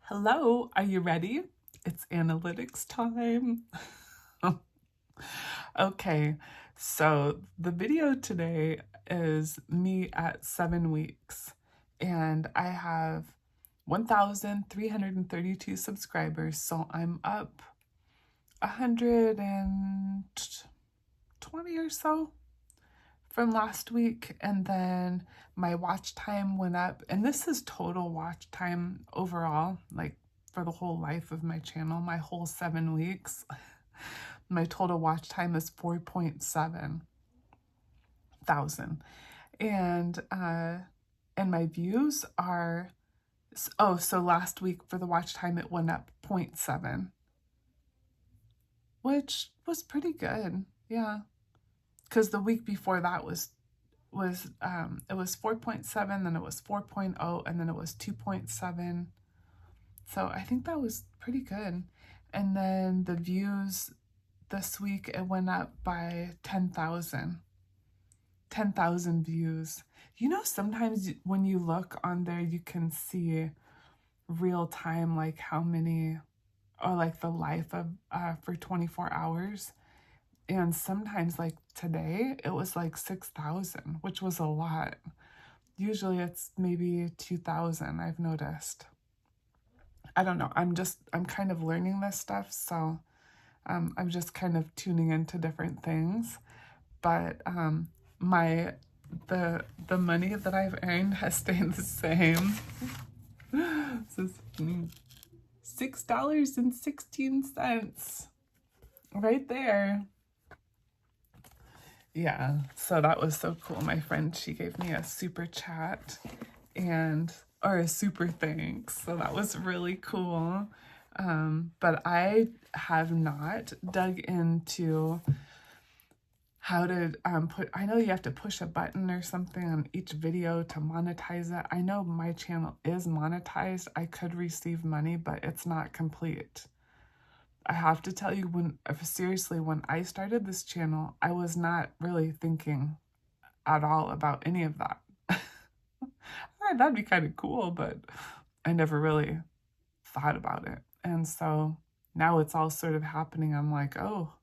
Hello, are you ready? It's analytics time. Okay, so the video today is me at 7 weeks, and I have 1,332 subscribers, so I'm up 120 or so from last week, and then my watch time went up, and this is total watch time overall, like for the whole life of my channel, my whole 7 weeks. My total watch time is 4.7 thousand, and my views are, so last week for the watch time it went up 0.7, which was pretty good, yeah, because the week before that was it was 4.7, then it was 4.0, and then it was 2.7. So I think that was pretty good. And then the views this week, it went up by 10,000 views. You know, sometimes when you look on there, you can see real time, like how many, or like the life of for 24 hours. And sometimes, like today, it was like 6,000, which was a lot. Usually it's maybe 2,000, I've noticed. I don't know. I'm kind of learning this stuff, so I'm just kind of tuning into different things. But the money that I've earned has stayed the same. This is $6.16 right there. Yeah, so that was so cool. My friend, she gave me a super chat or a super thanks. So that was really cool. But I have not dug into how to I know you have to push a button or something on each video to monetize it. I know my channel is monetized. I could receive money, but it's not complete. I have to tell you, seriously, when I started this channel, I was not really thinking at all about any of that. That'd be kind of cool, but I never really thought about it. And so now it's all sort of happening. I'm like, oh,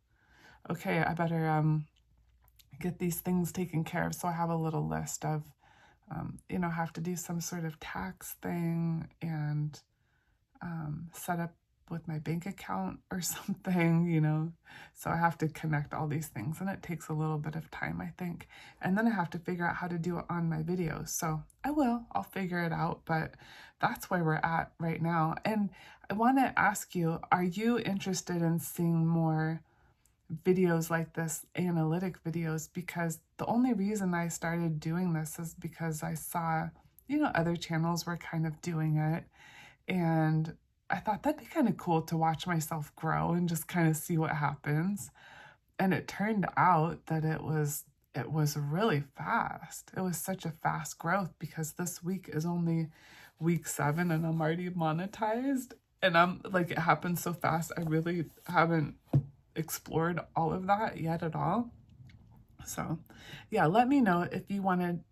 okay, I better get these things taken care of. So I have a little list of, have to do some sort of tax thing and set up with my bank account or something. So I have to connect all these things, and it takes a little bit of time, I think. And then I have to figure out how to do it on my videos. So I'll figure it out, but that's where we're at right now. And I want to ask you, are you interested in seeing more videos like this, analytic videos? Because the only reason I started doing this is because I saw, other channels were kind of doing it, and I thought that'd be kind of cool to watch myself grow and just kind of see what happens. And it turned out that it was really fast. It was such a fast growth because this week is only week 7 and I'm already monetized. And I'm like, it happened so fast. I really haven't explored all of that yet at all. So yeah, let me know if you want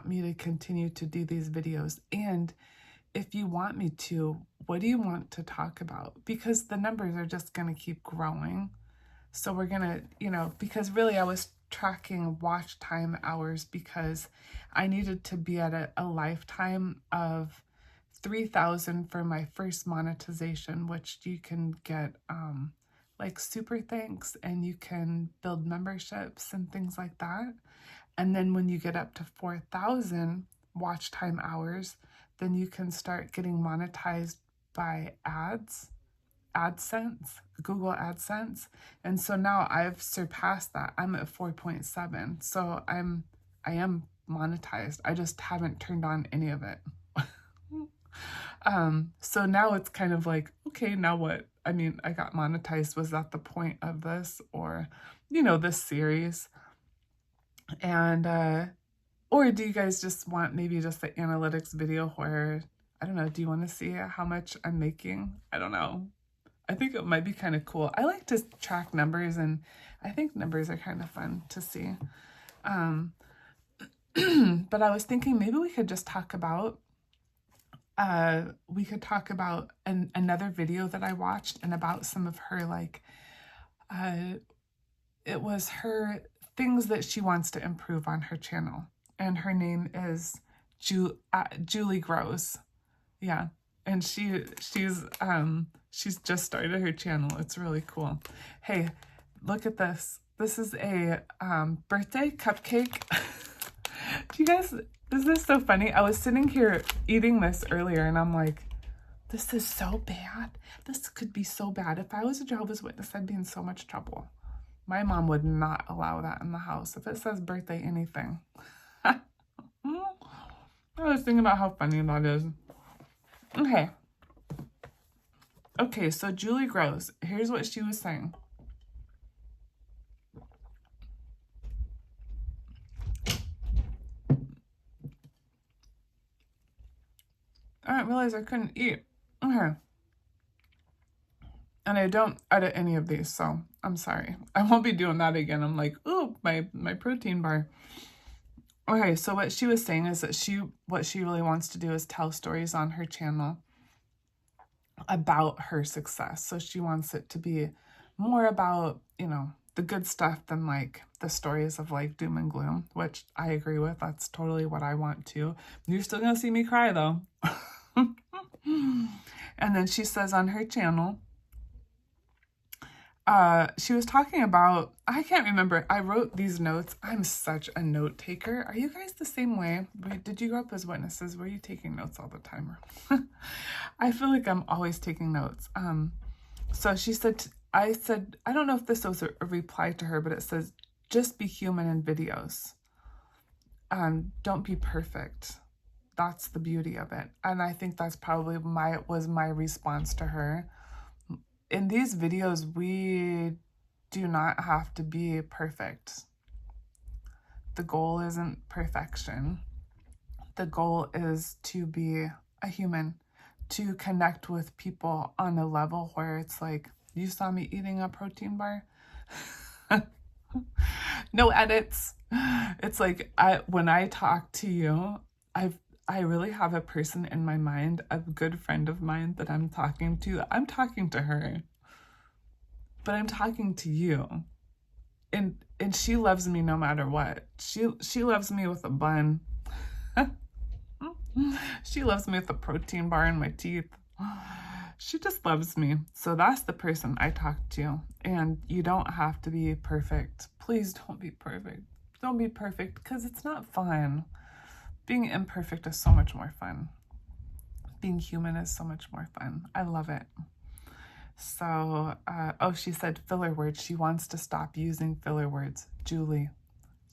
me to continue to do these videos, and if you want me to, what do you want to talk about? Because the numbers are just going to keep growing. So we're going to, because really I was tracking watch time hours because I needed to be at a lifetime of 3,000 for my first monetization, which you can get like super thanks, and you can build memberships and things like that. And then when you get up to 4,000 watch time hours, then you can start getting monetized by AdSense, Google AdSense. And so now I've surpassed that. I'm at 4.7. So I am monetized. I just haven't turned on any of it. So now it's kind of like, okay, now what? I mean, I got monetized. Was that the point of this, or, this series? And, or do you guys just want maybe just the analytics video where, I don't know, do you want to see how much I'm making? I don't know. I think it might be kind of cool. I like to track numbers, and I think numbers are kind of fun to see. But I was thinking maybe we could just talk about we could talk about another video that I watched and about some of her, like, it was her things that she wants to improve on her channel. And her name is Julie Grows. Yeah. And she's just started her channel. It's really cool. Hey, look at this. This is a birthday cupcake. Do you guys, is this so funny? I was sitting here eating this earlier and I'm like, this is so bad. This could be so bad. If I was a Jehovah's Witness, I'd be in so much trouble. My mom would not allow that in the house. If it says birthday anything. I was thinking about how funny that is. Okay. Okay, so Julie Grows. Here's what she was saying. I didn't realize I couldn't eat. Okay. And I don't edit any of these, so I'm sorry. I won't be doing that again. I'm like, ooh, my protein bar. Okay, so what she was saying is that what she really wants to do is tell stories on her channel about her success. So she wants it to be more about, you know, the good stuff than like the stories of like doom and gloom, which I agree with. That's totally what I want to. You're still gonna see me cry though. And then she says on her channel, she was talking about, I can't remember, I wrote these notes. I'm such a note taker. Are you guys the same way? Did you grow up as witnesses? Were you taking notes all the time? I feel like I'm always taking notes. So she said, I said, I don't know if this was a reply to her, but it says, just be human in videos. Don't be perfect. That's the beauty of it. And I think that's probably my response to her. In these videos, we do not have to be perfect. The goal isn't perfection. The goal is to be a human, to connect with people on a level where it's like, you saw me eating a protein bar? No edits. It's like, when I talk to you, I really have a person in my mind, a good friend of mine that I'm talking to. I'm talking to her, but I'm talking to you. And she loves me no matter what. She loves me with a bun. She loves me with a protein bar in my teeth. She just loves me. So that's the person I talk to. And you don't have to be perfect. Please don't be perfect. Don't be perfect because it's not fun. Being imperfect is so much more fun. Being human is so much more fun. I love it. So, oh, she said filler words. She wants to stop using filler words. Julie,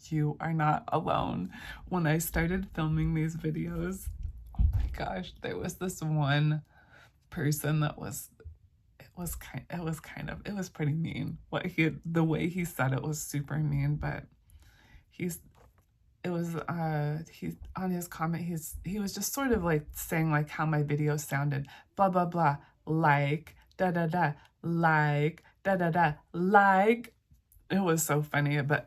you are not alone. When I started filming these videos, oh my gosh, there was this one person that was pretty mean. The way he said it was super mean, but he's on his comment, he was just sort of like saying like how my videos sounded, blah blah blah, like da da da, like da da da, like. It was so funny, but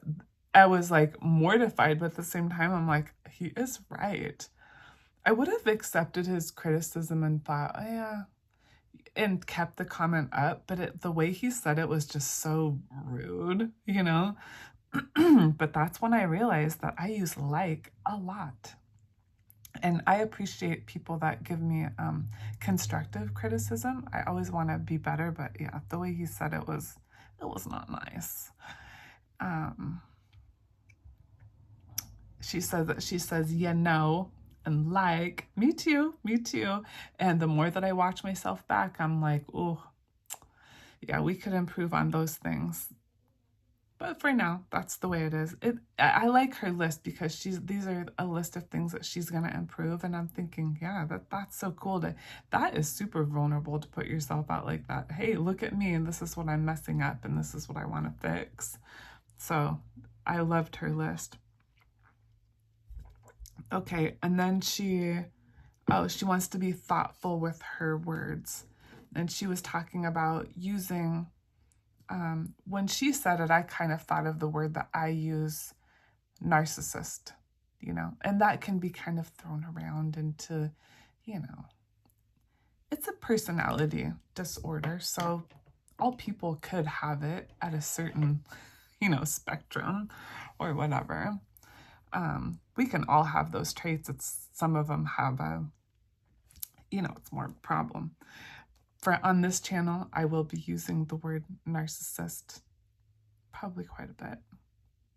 I was like mortified, but at the same time I'm like, he is right. I would have accepted his criticism and thought, oh yeah, and kept the comment up, but the way he said it was just so rude, you know. But that's when I realized that I use like a lot. And I appreciate people that give me constructive criticism. I always want to be better, but yeah, the way he said it was not nice. She says, you know, and like, me too. And the more that I watch myself back, I'm like, oh, yeah, we could improve on those things. But for now, that's the way it is. I like her list because these are a list of things that she's gonna improve, and I'm thinking, yeah, that's so cool. That is super vulnerable to put yourself out like that. Hey, look at me, and this is what I'm messing up, and this is what I want to fix. So I loved her list. Okay, and then she wants to be thoughtful with her words, and she was talking about using. When she said it, I kind of thought of the word that I use, narcissist, you know, and that can be kind of thrown around into, you know, it's a personality disorder, so all people could have it at a certain, spectrum or whatever. We can all have those traits. It's some of them have it's more a problem. On this channel, I will be using the word narcissist probably quite a bit,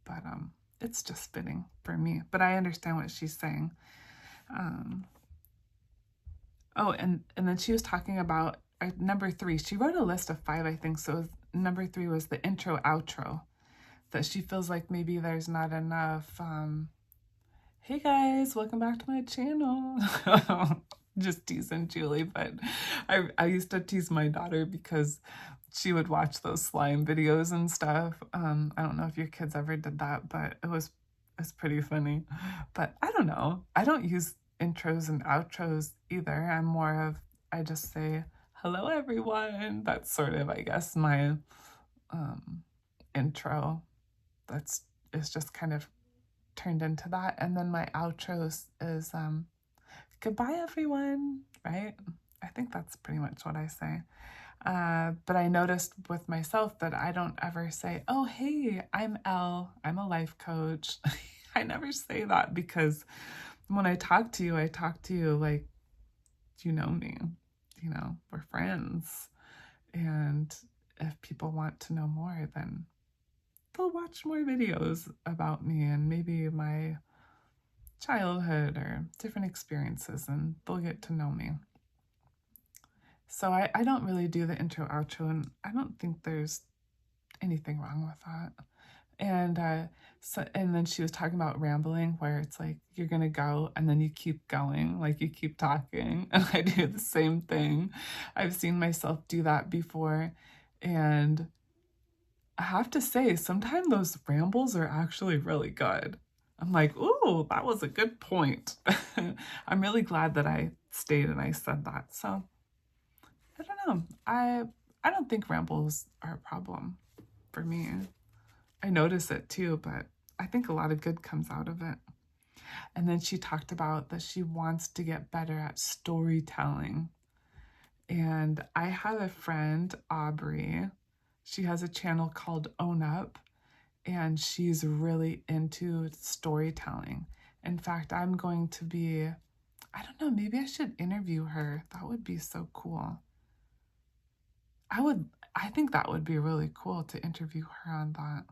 but it's just fitting for me. But I understand what she's saying. Oh, and then she was talking about number 3. She wrote a list of 5, I think. So number 3 was the intro outro, that she feels like maybe there's not enough. Hey guys, welcome back to my channel. Just teasing Julie, but I used to tease my daughter because she would watch those slime videos and stuff. I don't know if your kids ever did that, but it's pretty funny. But I don't know. I don't use intros and outros either. I'm more of, I just say, hello everyone. That's sort of, I guess, my intro. It's just kind of turned into that. And then my outros is goodbye everyone, right? I think that's pretty much what I say. But I noticed with myself that I don't ever say, oh, hey, I'm Elle, I'm a life coach. I never say that, because when I talk to you like, you know me, we're friends. And if people want to know more, then they'll watch more videos about me and maybe my childhood or different experiences, and they'll get to know me. So I don't really do the intro outro, and I don't think there's anything wrong with that. And and then she was talking about rambling, where it's like you're gonna go and then you keep going, like you keep talking. And I do the same thing. I've seen myself do that before, and I have to say, sometimes those rambles are actually really good. I'm like, ooh, that was a good point. I'm really glad that I stayed and I said that. So I don't know. I don't think rambles are a problem for me. I notice it too, but I think a lot of good comes out of it. And then she talked about that she wants to get better at storytelling. And I have a friend, Aubrey. She has a channel called Own Up, and she's really into storytelling. In fact, I'm going to be, I don't know, maybe I should interview her. That would be so cool. I think that would be really cool to interview her on that.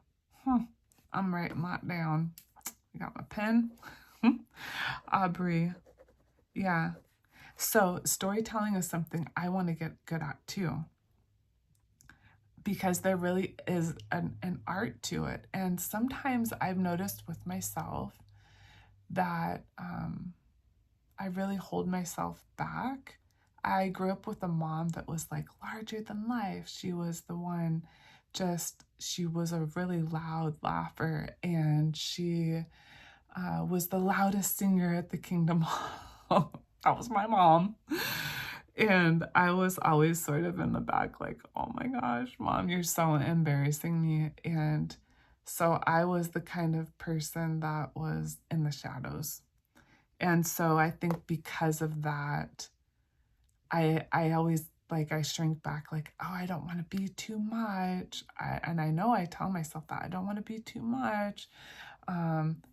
I'm writing that down. I got my pen. Aubrey. Yeah. So storytelling is something I want to get good at too, because there really is an art to it. And sometimes I've noticed with myself that I really hold myself back. I grew up with a mom that was like larger than life. She was the one, she was a really loud laugher, and she was the loudest singer at the Kingdom Hall. That was my mom. And I was always sort of in the back like, oh my gosh, Mom, you're so embarrassing me. And so I was the kind of person that was in the shadows. And so I think because of that, I always, like, I shrink back like, oh, I don't want to be too much. And I know I tell myself that I don't want to be too much.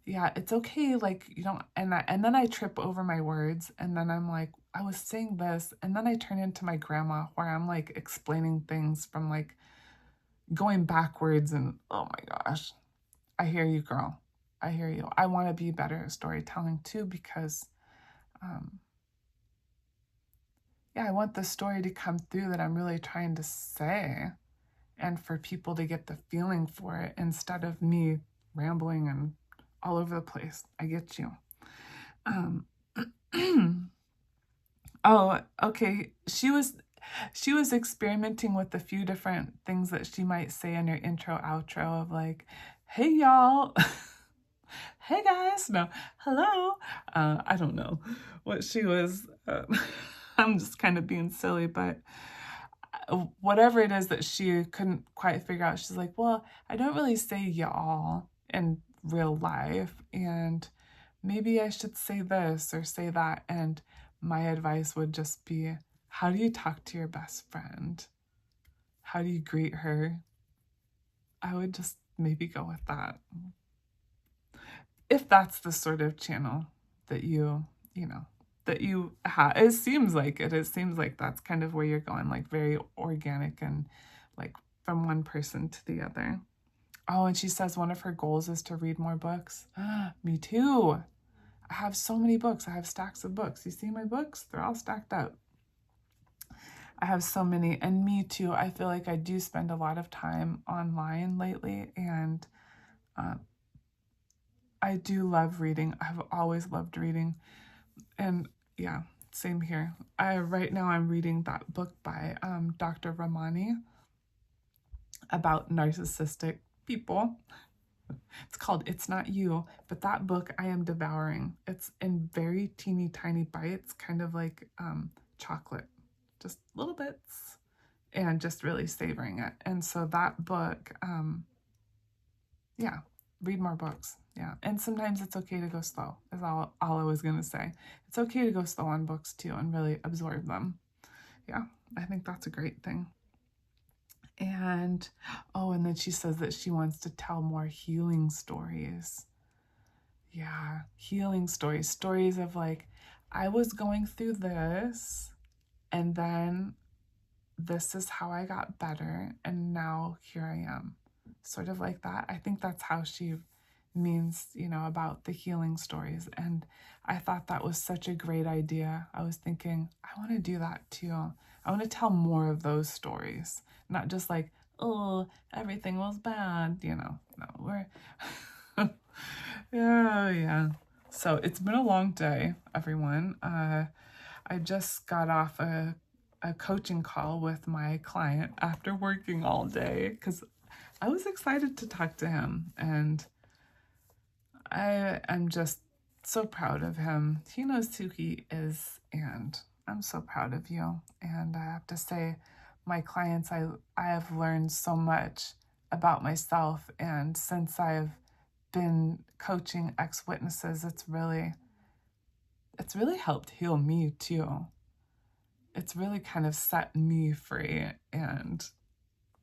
Yeah, it's okay. Like, you don't, and then I trip over my words, and then I'm like, I was saying this, and then I turn into my grandma, where I'm like explaining things from like going backwards, and oh my gosh, I hear you, girl. I hear you. I want to be better at storytelling too, because, yeah, I want the story to come through that I'm really trying to say, and for people to get the feeling for it instead of me rambling and all over the place. I get you. Oh, okay. She was experimenting with a few different things that she might say in her intro outro of like, hey y'all, hey guys, no, hello. I don't know what she was. I'm just kind of being silly, but whatever it is that she couldn't quite figure out, she's like, well, I don't really say y'all in real life, and maybe I should say this or say that. And my advice would just be, How do you talk to your best friend? How do you greet her? I would just maybe go with that. If that's the sort of channel that that you have. It seems like it. It seems like that's kind of where you're going, like very organic and like from one person to the other. Oh, and she says one of her goals is to read more books. Me too. I have so many books. I have stacks of books. You see my books? They're all stacked up. I have so many. And me too. I feel like I do spend a lot of time online lately. And I do love reading. I've always loved reading. And yeah, same here. Right now I'm reading that book by Dr. Ramani about narcissistic people. It's called It's Not You, but that book I am devouring. It's in very teeny tiny bites, kind of like chocolate, just little bits, and just really savoring it. And so that book, yeah, read more books. Yeah, and sometimes it's okay to go slow, is all I was going to say. It's okay to go slow on books too and really absorb them. Yeah, I think that's a great thing. And, oh, and then she says that she wants to tell more healing stories. Yeah, healing stories. Stories of like, I was going through this, and then this is how I got better, and now here I am. Sort of like that. I think that's how she means, about the healing stories. And I thought that was such a great idea. I was thinking, I want to do that too. I want to tell more of those stories, not just like, oh, everything was bad, No, we're, yeah. So it's been a long day, everyone. I just got off a coaching call with my client after working all day because I was excited to talk to him, and I am just so proud of him. He knows who he is, and I'm so proud of you. And I have to say, my clients, I have learned so much about myself, and since I've been coaching ex-witnesses, it's really helped heal me too. It's really kind of set me free, and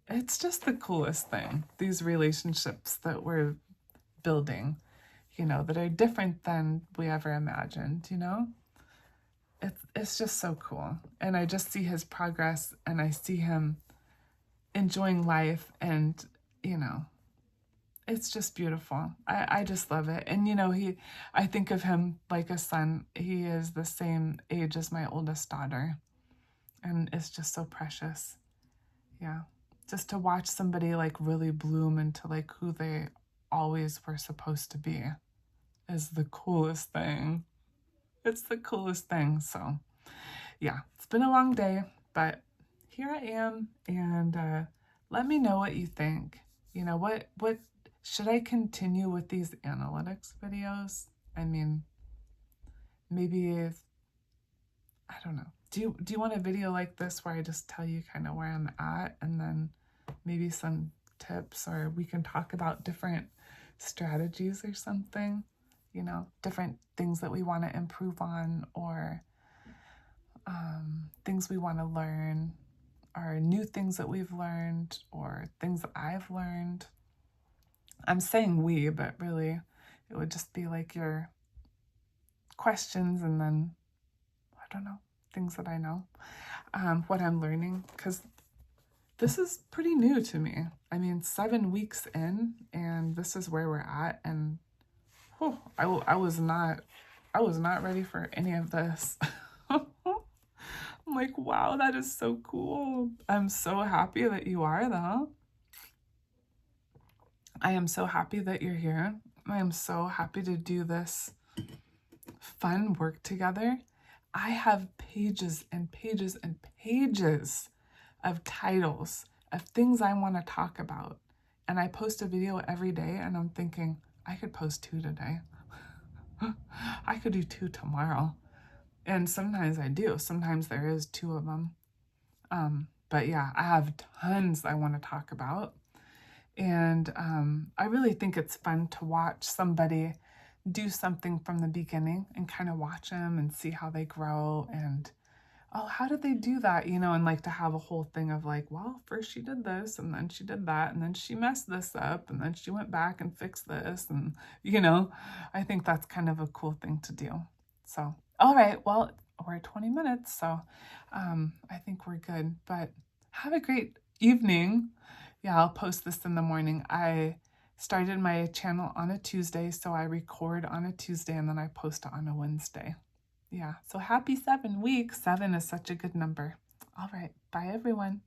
it's just the coolest thing. These relationships that we're building, that are different than we ever imagined, It's just so cool. And I just see his progress, and I see him enjoying life, and, it's just beautiful. I just love it. And, I think of him like a son. He is the same age as my oldest daughter, and it's just so precious. Yeah. Just to watch somebody like really bloom into like who they always were supposed to be is the coolest thing. It's the coolest thing. So yeah, it's been a long day, but here I am. And let me know what you think. What should I continue with these analytics videos? I mean, maybe I don't know. Do you want a video like this where I just tell you kind of where I'm at, and then maybe some tips, or we can talk about different strategies or something, different things that we want to improve on, or things we want to learn, or new things that we've learned, or things that I've learned. I'm saying we, but really it would just be like your questions, and then, I don't know, things that I know, what I'm learning, because this is pretty new to me. I mean, 7 weeks in, and this is where we're at, and whew, I was not ready for any of this. I'm like, wow, that is so cool. I'm so happy that you are, though. I am so happy that you're here. I am so happy to do this fun work together. I have pages and pages and pages of titles of things I want to talk about. And I post a video every day, and I'm thinking, I could post 2 today. I could do 2 tomorrow. And sometimes I do. Sometimes there is 2 of them. But yeah, I have tons I want to talk about. And I really think it's fun to watch somebody do something from the beginning and kind of watch them and see how they grow. And oh, how did they do that? You know, and like to have a whole thing of like, well, first she did this and then she did that and then she messed this up and then she went back and fixed this. And, you know, I think that's kind of a cool thing to do. So, all right, well, we're at 20 minutes, so I think we're good. But have a great evening. Yeah, I'll post this in the morning. I started my channel on a Tuesday, so I record on a Tuesday and then I post on a Wednesday. Yeah, so happy 7 weeks. 7 is such a good number. All right, bye everyone.